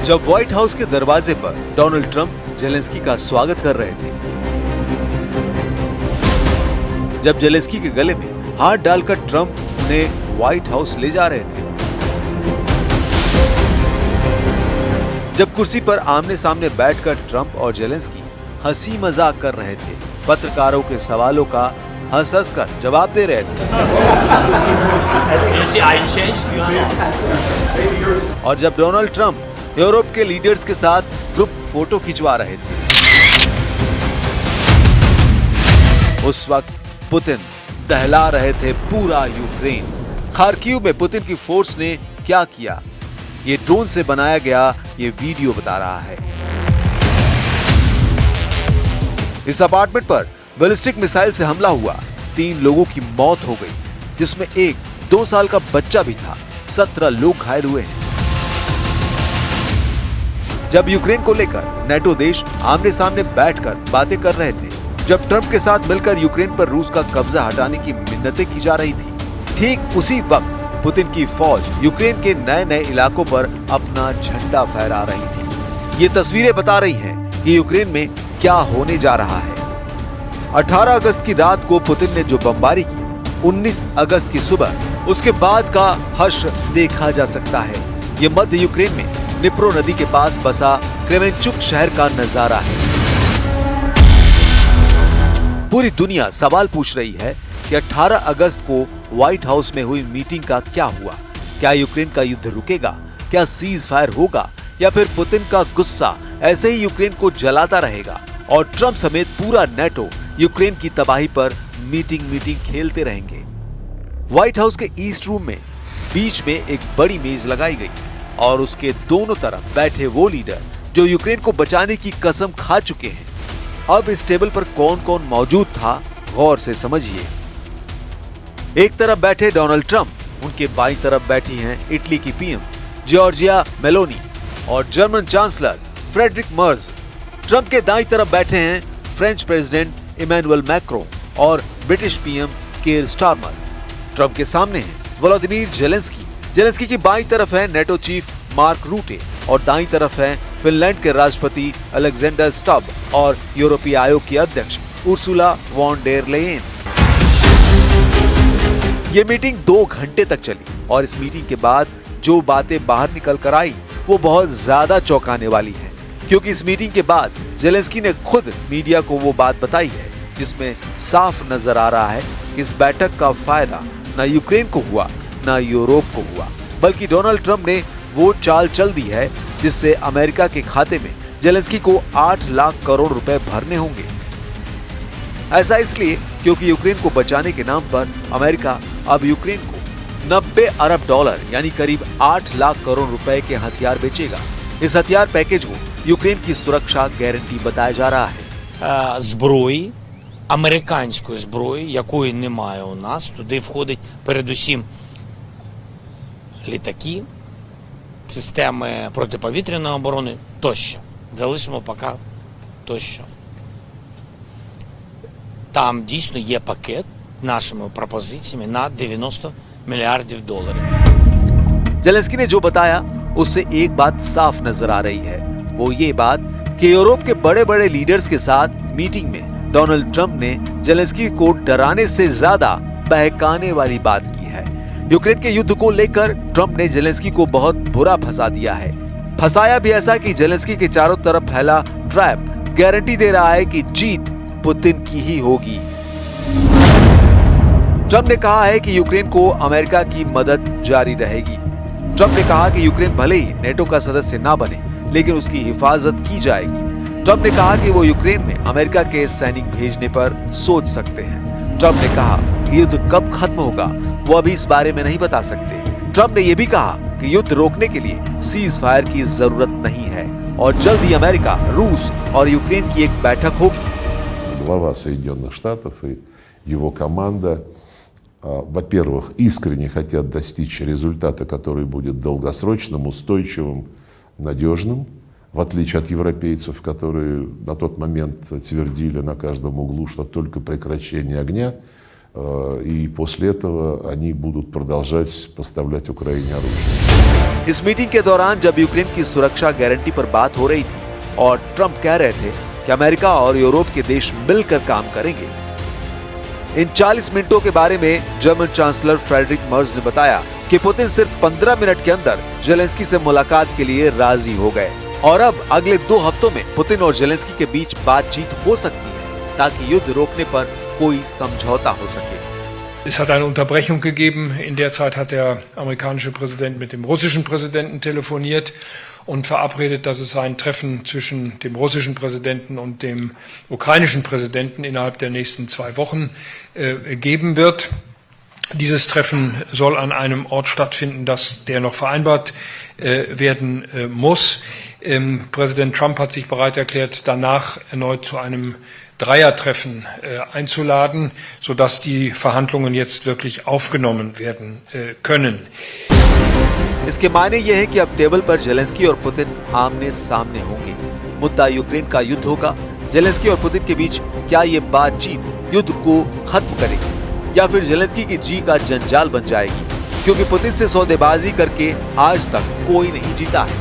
जब white house के दरवाजे पर डोनाल्ड ट्रंप जेलेंस्की का स्वागत कर रहे थे, जब जेलेंस्की के गले में हाथ डालकर ट्रंप उन्हें व्हाइट हाउस ले जा रहे थे, जब कुर्सी पर आमने सामने बैठकर ट्रंप और जेलेंस्की हंसी मजाक कर रहे थे, पत्रकारों के सवालों का हंस कर जवाब दे रहे थे, और जब डोनाल्ड ट्रंप यूरोप के लीडर्स के साथ ग्रुप फोटो खिंचवा रहे थे, उस वक्त पुतिन दहला रहे थे पूरा यूक्रेन। खार्किव में पुतिन की फोर्स ने क्या किया, ये ड्रोन से बनाया गया ये वीडियो बता रहा है। इस अपार्टमेंट पर बैलिस्टिक मिसाइल से हमला हुआ, 3 लोगों की मौत हो गई, जिसमें एक 2 साल का बच्चा भी था। 17 लोग घायल हुए हैं। जब यूक्रेन को लेकर नेटो देश आमने सामने बैठकर बातें कर रहे थे, जब ट्रंप के साथ मिलकर यूक्रेन पर रूस का कब्जा हटाने की मिन्नतें की जा रही थी, ठीक उसी वक्त पुतिन की फौज यूक्रेन के नए नए इलाकों पर अपना झंडा फहरा रही थी। ये तस्वीरें बता रही हैं कि यूक्रेन में क्या होने जा रहा है। 18 अगस्त की रात को पुतिन ने जो बमबारी की, 19 अगस्त की सुबह उसके बाद का हश्र देखा जा सकता है। ये मध्य यूक्रेन में निप्रो नदी के पास बसा क्रेमेंचुक शहर का नजारा है। पूरी दुनिया सवाल पूछ रही है कि 18 अगस्त को व्हाइट हाउस में हुई मीटिंग का क्या हुआ। क्या यूक्रेन का युद्ध रुकेगा? क्या सीज फायर होगा? या फिर पुतिन का गुस्सा ऐसे ही यूक्रेन को जलाता रहेगा और ट्रंप समेत पूरा नेटो यूक्रेन की तबाही पर मीटिंग खेलते रहेंगे? व्हाइट हाउस के ईस्ट रूम में बीच में एक बड़ी मेज लगाई गई और उसके दोनों तरफ बैठे वो लीडर जो यूक्रेन को बचाने की कसम खा चुके हैं। अब इस टेबल पर कौन कौन मौजूद था, गौर से समझिए। एक तरफ बैठे डोनाल्ड ट्रंप, उनके बाईं तरफ बैठी हैं इटली की पीएम जॉर्जिया मेलोनी और German chancellor Friedrich Merz. Trump के दाईं तरफ बैठे हैं फ्रेंच प्रेसिडेंट इमैनुअल मैक्रों और British PM Keir Starmer. Trump के सामने हैं वोलोदिमीर जेलेंस्की। जेलेंस्की की बाईं तरफ है नेटो चीफ मार्क रूटे और दाईं तरफ है फिनलैंड के राष्ट्रपति अलेक्जेंडर स्टब और यूरोपीय आयोग की अध्यक्ष उर्सुला वॉन डेर लेयेन। ये मीटिंग 2 घंटे तक चली और इस मीटिंग के बाद जो बातें बाहर निकल कर आई वो बहुत ज्यादा चौंकाने वाली है, क्योंकि इस मीटिंग के बाद जेलेंस्की ने खुद मीडिया को वो बात बताई है जिसमें साफ नजर आ रहा है कि इस बैठक का फायदा न यूक्रेन को हुआ न यूरोप को हुआ, बल्कि डोनाल्ड ट्रंप ने वो चाल चल दी है जिससे अमेरिका के खाते में जेलेंस्की को 8 लाख करोड़ रुपए भरने होंगे। ऐसा इसलिए क्योंकि यूक्रेन को बचाने के नाम पर अमेरिका अब यूक्रेन को 90 अरब डॉलर यानी करीब 8 लाख करोड़ रुपए के हथियार बेचेगा। इस हथियार पैकेज को यूक्रेन की सुरक्षा गारंटी बताया जा रहा है। зброї, американської зброї, якої немає у нас, туди входить передусім літаки, системи протиповітряної оборони тощо. Залишимо поки тощо. Там дійсно є пакет нашими пропозиціями на 90 मिलियर्ड डॉलर। जेलेंस्की ने जो बताया उससे एक बात साफ नजर आ रही है, वो ये बात कि यूरोप के बड़े बड़े लीडर्स के साथ मीटिंग में डोनाल्ड ट्रंप ने जेलेंस्की को डराने से ज्यादा बहकाने वाली बात की है। यूक्रेन के युद्ध को लेकर ट्रंप ने जेलेंस्की को बहुत बुरा फंसा दिया है। फंसाया भी ऐसा कि जेलेंस्की के चारों तरफ फैला ट्रैप गारंटी दे रहा है कि जीत पुतिन की ही होगी। ट्रंप ने कहा है कि यूक्रेन को अमेरिका की मदद जारी रहेगी। ट्रंप ने कहा कि यूक्रेन भले ही नेटो का सदस्य ना बने, लेकिन उसकी हिफाजत की जाएगी। ट्रंप ने कहा कि वो यूक्रेन में अमेरिका के सैनिक भेजने पर सोच सकते हैं। ट्रंप ने कहा कि युद्ध कब खत्म होगा वो अभी इस बारे में नहीं बता सकते। ट्रंप ने यह भी कहा कि युद्ध रोकने के लिए सीज फायर की जरूरत नहीं है और जल्द ही अमेरिका, रूस और यूक्रेन की एक बैठक होगी। Глава Соединенных Штатов и его команда, во-первых, искренне хотят достичь результата, который будет долгосрочным, устойчивым, надежным, в отличие от европейцев, которые на тот момент твердили на каждом углу, что только прекращение огня И после этого они будут продолжать поставлять Украине оружие. इस मीटिंग के दौरान जब यूक्रेन की सुरक्षा गारंटी पर बात हो रही थी और ट्रंप कह रहे थे कि अमेरिका और यूरोप के देश मिलकर काम करेंगे, इन 40 मिनटों के बारे में जर्मन चांसलर फ्रेडरिक मर्ज ने बताया कि पुतिन सिर्फ 15 मिनट के अंदर जेलेंस्की से मुलाकात के लिए राजी हो गए और अब अगले 2 हफ्तों में पुतिन और जेलेंस्की के बीच बातचीत हो सकती है ताकि युद्ध रोकने पर कोई समझौता हो सके। Es hat eine Unterbrechung gegeben. In der Zeit hat der amerikanische Präsident mit dem russischen Präsidenten telefoniert und verabredet, dass es ein Treffen zwischen dem russischen Präsidenten und dem ukrainischen Präsidenten innerhalb der nächsten 2 Wochen geben wird. Dieses Treffen soll an einem Ort stattfinden, der noch vereinbart werden muss. Präsident Trump hat sich bereit erklärt, danach erneut zu einem Dreiertreffen einzuladen, sodass die Verhandlungen jetzt wirklich aufgenommen werden können. इसके मायने ये है कि अब table पर Zelensky और Putin आमने सामने होंगे। मुद्दा यूक्रेन का युद्ध होगा। जेलेंस्की और पुतिन के बीच क्या ये बातचीत युद्ध को खत्म करेगी या फिर जेलेंस्की की जी का जंजाल बन जाएगी, क्योंकि पुतिन से सौदेबाजी करके आज तक कोई नहीं जीता है।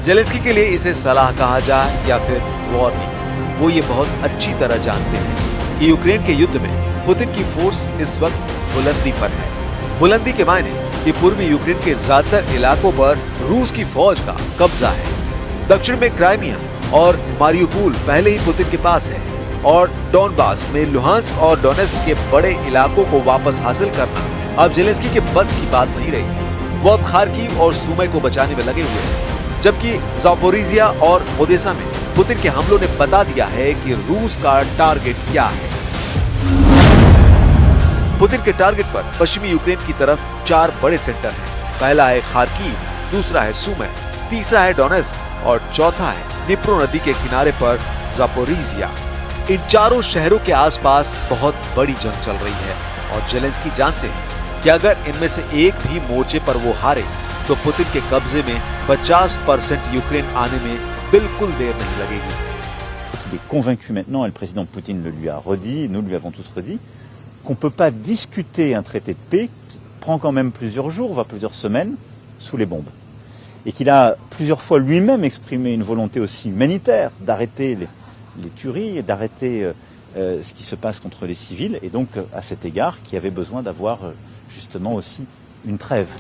जेलेंस्की के लिए इसे सलाह कहा जाए या फिर वार्निंग, वो ये बहुत अच्छी तरह जानते हैं कि यूक्रेन के युद्ध में पुतिन की फोर्स इस वक्त बुलंदी पर है। बुलंदी के मायने कि पूर्वी यूक्रेन के ज्यादातर इलाकों पर रूस की फौज का कब्जा है। दक्षिण में क्राइमिया और मारियुपोल पहले ही पुतिन के पास है और डोनबास में लुहांस्क और डोनेट्स्क के बड़े इलाकों को वापस हासिल करना अब जेलेंस्की के बस की बात नहीं रही। वो अब खार्किव और सुमी को बचाने में लगे हुए हैं, जबकि ज़ापोरिजिया और ओदेसा में पुतिन के हमलों ने बता दिया है कि रूस का टारगेट क्या है। पुतिन के टारगेट पर पश्चिमी यूक्रेन की तरफ 4 बड़े सेंटर हैं। पहला है खार्किव, दूसरा है सुमी, तीसरा है डोनेट्स्क और चौथा है डिप्रो नदी के किनारे पर ज़ापोरिजिया। इन चारों शहरों के आसपास बहुत बड़ी जंग चल रही है और जेलेंस्की जानते हैं कि अगर इनमें से एक भी मोर्चे पर वो हारे तो पुतिन के कब्जे में 50% यूक्रेन आने में बिल्कुल देर नहीं लगेगी। Il est convaincu maintenant, et le président Poutine le lui a redit, nous lui avons tous redit, qu'on ne peut pas discuter un traité de paix qui prend quand même plusieurs jours, voire plusieurs semaines, sous les bombes. Et qu'il a plusieurs fois lui-même exprimé une volonté aussi humanitaire d'arrêter les tueries et d'arrêter ce qui se passe contre les civils. Et donc, à cet égard, qui avait besoin d'avoir justement aussi une trêve.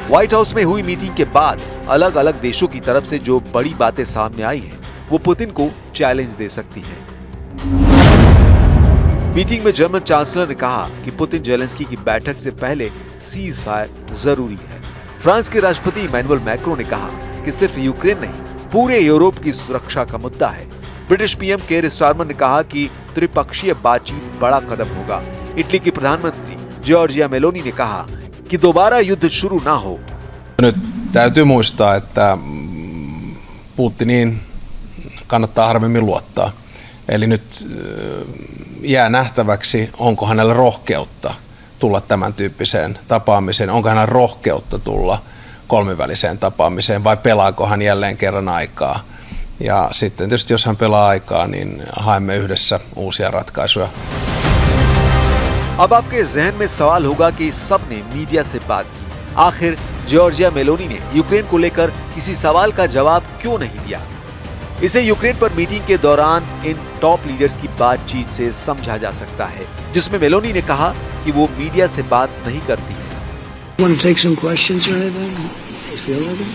White house में हुई meeting के बाद अलग अलग देशों की तरफ से जो बड़ी बातें सामने आई हैं, वो पुतिन को चैलेंज दे सकती हैं। मीटिंग में जर्मन चांसलर ने कहा कि पुतिन जेलेंस्की की बैठक से पहले सीज फायर जरूरी है। फ्रांस के राष्ट्रपति इमैनुअल मैक्रों ने कहा कि सिर्फ यूक्रेन नहीं, पूरे यूरोप की सुरक्षा का मुद्दा है। ब्रिटिश पीएम केयर स्टारमर ने कहा कि त्रिपक्षीय बातचीत बड़ा कदम होगा। इटली की प्रधानमंत्री जॉर्जिया मेलोनी ने कहा कि दोबारा युद्ध शुरू ना हो। Nyt täytyy muistaa, että Putiniin kannattaa harvemmin luottaa. Eli nyt jää nähtäväksi, onko hänellä rohkeutta tulla tämän tyyppiseen tapaamiseen, onko hänellä rohkeutta tulla kolmiväliseen tapaamiseen vai pelaako hän jälleen kerran aikaa. Ja sitten tietysti jos hän pelaa aikaa, niin haemme yhdessä uusia ratkaisuja. अब आपके जहन में सवाल होगा कि सबने media से बात की, आखिर जॉर्जिया मेलोनी ने यूक्रेन को लेकर किसी सवाल का जवाब क्यों नहीं दिया? इसे यूक्रेन पर मीटिंग के दौरान इन टॉप लीडर्स की बातचीत से समझा जा सकता है, जिसमें मेलोनी ने कहा कि वो मीडिया से बात नहीं करती है। Want to take some questions or anything? You feel like it?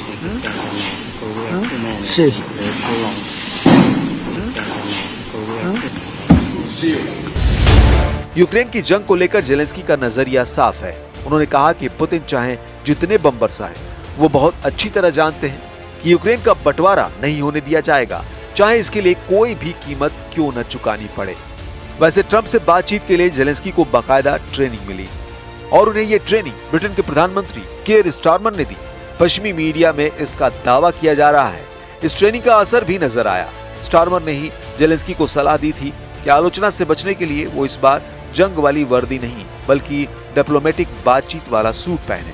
Huh? See. Ukraine की जंग को लेकर जेलेंस्की का नजरिया साफ है। उन्होंने कहा कि पुतिन चाहे जितने बम बरसाएं, वो बहुत अच्छी तरह जानते हैं कि यूक्रेन का बंटवारा नहीं होने दिया जाएगा, चाहे इसके लिए कोई भी कीमत क्यों न चुकानी पड़े। वैसे ट्रंप से बातचीत के लिए जेलेंस्की को बाकायदा ट्रेनिंग मिली और उन्हें ये ट्रेनिंग ब्रिटेन के प्रधानमंत्री केयर स्टारमर ने दी। पश्चिमी मीडिया में इसका दावा किया जा रहा है। इस ट्रेनिंग का असर भी नजर आया। स्टारमर ने ही जेलेंस्की को सलाह दी थी कि आलोचना से बचने के लिए वो इस बार जंग वाली वर्दी नहीं बल्कि डिप्लोमेटिक बातचीत वाला सूट पहने।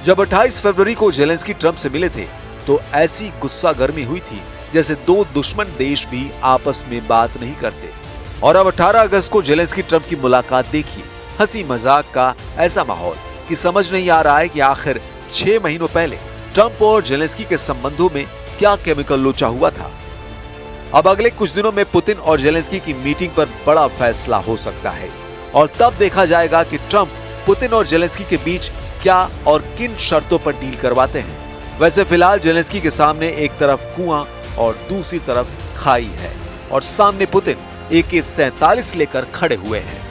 जब 28 फरवरी को जेलेंस्की ट्रंप से मिले थे तो ऐसी गुस्सा गर्मी हुई थी जैसे दो दुश्मन देश भी आपस में बात नहीं करते। और अब 18 अगस्त को जेलेंस्की ट्रंप की मुलाकात देखिए। हंसी मजाक का ऐसा माहौल कि समझ नहीं आ रहा है कि आखिर 6 महीनों पहले ट्रंप और जेलेंस्की के संबंधों में क्या केमिकल लोचा हुआ था। अब अगले कुछ दिनों में पुतिन और जेलेंस्की की मीटिंग पर बड़ा फैसला हो सकता है और तब देखा जाएगा कि ट्रंप पुतिन और जेलेंस्की के बीच क्या और किन शर्तों पर डील करवाते हैं। वैसे फिलहाल जेलेंस्की के सामने एक तरफ कुआं और दूसरी तरफ खाई है और सामने पुतिन AK-47 लेकर खड़े हुए हैं।